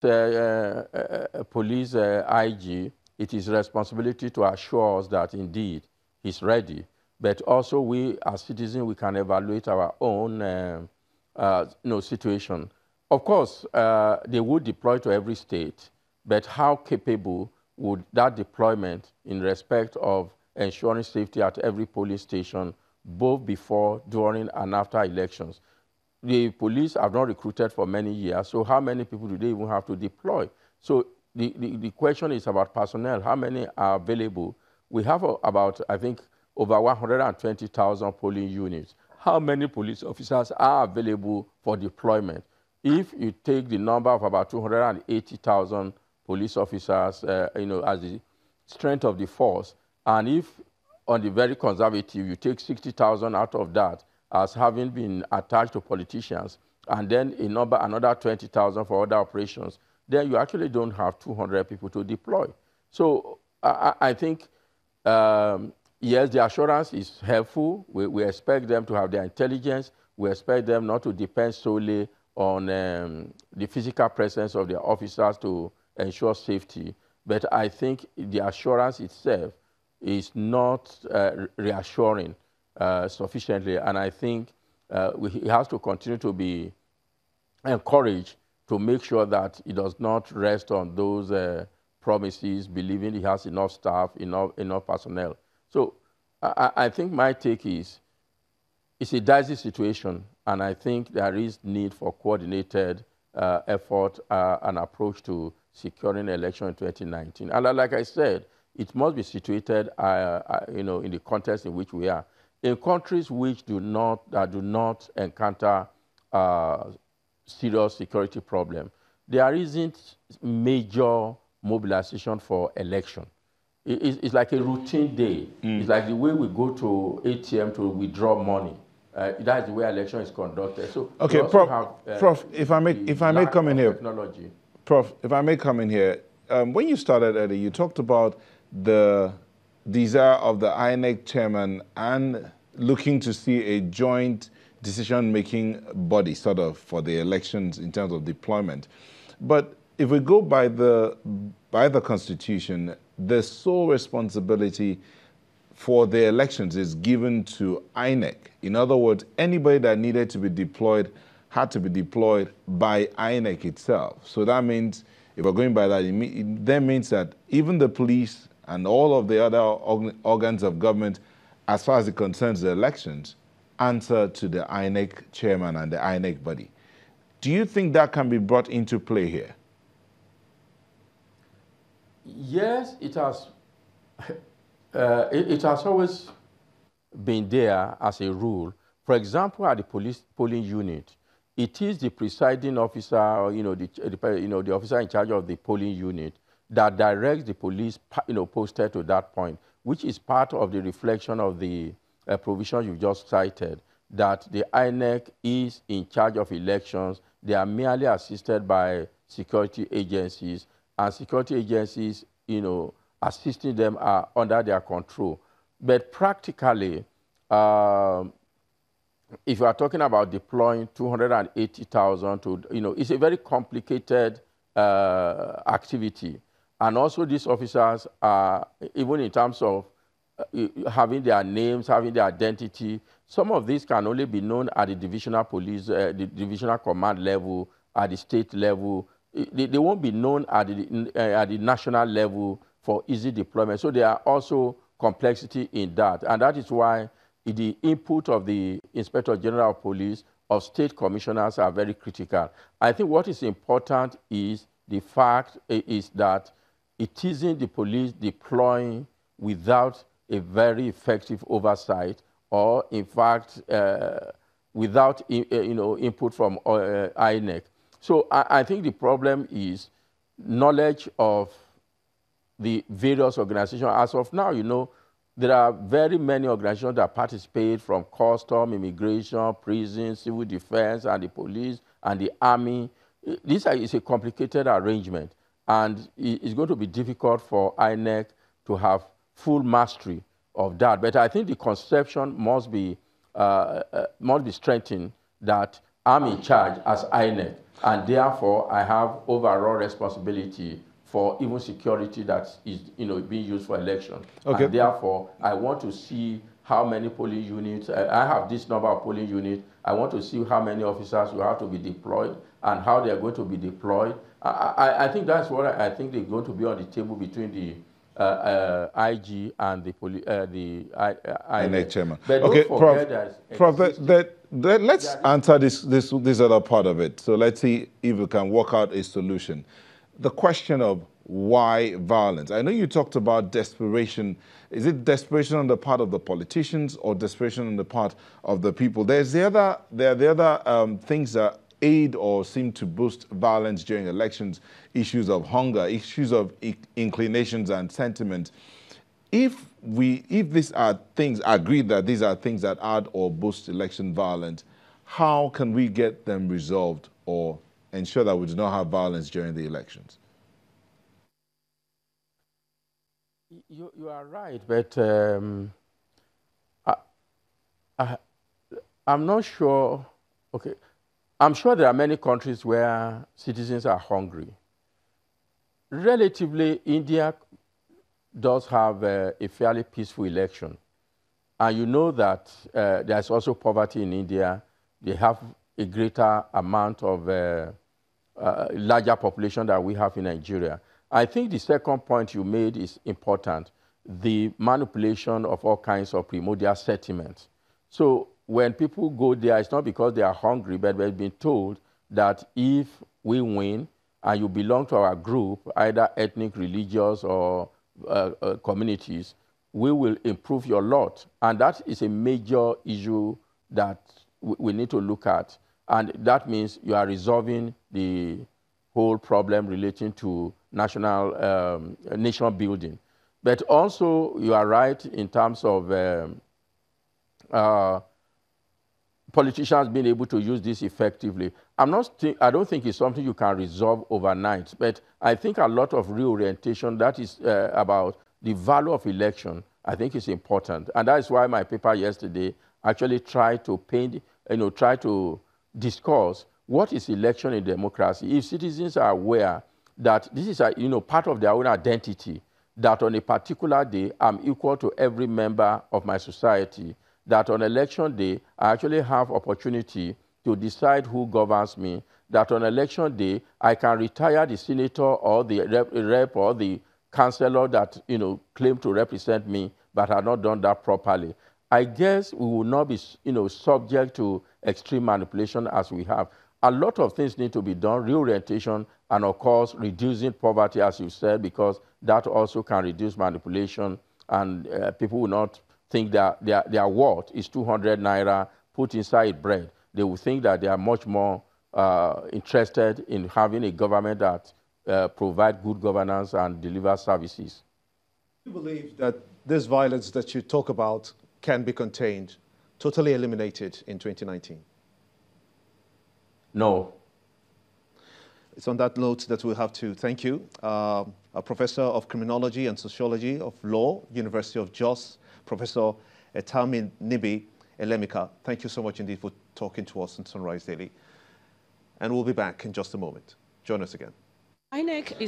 police IG, it is responsibility to assure us that indeed he's ready. But also we as citizens, we can evaluate our own situation. Of course, they would deploy to every state, but how capable would that deployment in respect of ensuring safety at every polling station, both before, during, and after elections? The police have not recruited for many years, so how many people do they even have to deploy? So the question is about personnel. How many are available? We have about, I think, over 120,000 polling units. How many police officers are available for deployment? If you take the number of about 280,000 police officers, as the strength of the force, and if on the very conservative, you take 60,000 out of that as having been attached to politicians, and then another 20,000 for other operations, then you actually don't have 200 people to deploy. So I think, yes, the assurance is helpful. We expect them to have their intelligence. We expect them not to depend solely on the physical presence of their officers to ensure safety. But I think the assurance itself is not reassuring sufficiently. And I think he has to continue to be encouraged to make sure that he does not rest on those promises, believing he has enough staff, enough personnel. So I think my take is, it's a dicey situation, and I think there is need for coordinated effort and approach to securing election in 2019. And like I said, it must be situated, in the context in which we are. In countries which do not encounter serious security problem, there isn't major mobilization for election. It's like a routine day. It's like the way we go to ATM to withdraw money. That's the way election is conducted. So okay, Prof, if I may come in here, technology. Prof, if I may come in here, when you started earlier, you talked about the desire of the INEC chairman and looking to see a joint decision-making body, sort of, for the elections in terms of deployment. But if we go by the Constitution, the sole responsibility for the elections is given to INEC. In other words, anybody that needed to be deployed had to be deployed by INEC itself. So that means, if we're going by that, it then means that even the police and all of the other organs of government, as far as it concerns the elections, answer to the INEC chairman and the INEC body. Do you think that can be brought into play here? Yes, it has. It has always been there as a rule. For example, at the police polling unit, it is the presiding officer, or, the officer in charge of the polling unit that directs the police, posted to that point, which is part of the reflection of the provision you just cited, that the INEC is in charge of elections. They are merely assisted by security agencies, and security agencies, assisting them are under their control. But practically, if you are talking about deploying 280,000 to, it's a very complicated activity. And also these officers are, even in terms of having their names, having their identity, some of these can only be known at the divisional police, the divisional command level, at the state level. They won't be known at the national level for easy deployment. So there are also complexity in that. And that is why the input of the Inspector General of Police, of state commissioners, are very critical. I think what is important is the fact is that it isn't the police deploying without a very effective oversight, or in fact, without input from INEC. So I think the problem is knowledge of the various organizations. As of now, there are very many organizations that participate, from custom, immigration, prison, civil defense, and the police, and the army. This is a complicated arrangement, and it's going to be difficult for INEC to have full mastery of that. But I think the conception must be strengthened that I'm in charge as INEC. And therefore, I have overall responsibility for even security that is, being used for election. Okay. And therefore, I want to see how many polling units, I have this number of polling units. I want to see how many officers will have to be deployed and how they are going to be deployed. I think that's what I think they're going to be on the table between the IG and the INEC chairman. But okay, don't forget Prof, let's answer this other part of it. So let's see if we can work out a solution. The question of why violence. I know you talked about desperation. Is it desperation on the part of the politicians or desperation on the part of the people? There are the other things that aid or seem to boost violence during elections, issues of hunger, issues of inclinations and sentiment. If these are things, agreed that these are things that add or boost election violence, how can we get them resolved or ensure that we do not have violence during the elections? You are right, but I'm not sure. Okay, I'm sure there are many countries where citizens are hungry. Relatively, India does have a fairly peaceful election. And you know that there's also poverty in India. They have a greater amount of larger population that we have in Nigeria. I think the second point you made is important, the manipulation of all kinds of primordial settlements. So when people go there, it's not because they are hungry, but they've been told that if we win and you belong to our group, either ethnic, religious, or communities, we will improve your lot. And that is a major issue that we need to look at. And that means you are resolving the whole problem relating to nation building. But also, you are right in terms of politicians being able to use this effectively. I don't think it's something you can resolve overnight, but I think a lot of reorientation that is about the value of election, I think is important. And that's why my paper yesterday actually tried to paint, try to discuss what is election in democracy. If citizens are aware that this is part of their own identity, that on a particular day, I'm equal to every member of my society, that on election day, I actually have opportunity to decide who governs me, that on election day, I can retire the senator or the rep or the councillor that, claim to represent me, but have not done that properly. I guess we will not be, subject to extreme manipulation as we have. A lot of things need to be done, reorientation, and of course, reducing poverty, as you said, because that also can reduce manipulation, and people will not think that their worth is 200 naira put inside bread. They will think that they are much more interested in having a government that provides good governance and delivers services. Do you believe that this violence that you talk about can be contained, totally eliminated in 2019? No. It's on that note that we'll have to thank you, a professor of criminology and sociology of law, University of Jos, Professor Nibi Alemika. Thank you so much indeed for talking to us on Sunrise Daily. And we'll be back in just a moment. Join us again. INEC is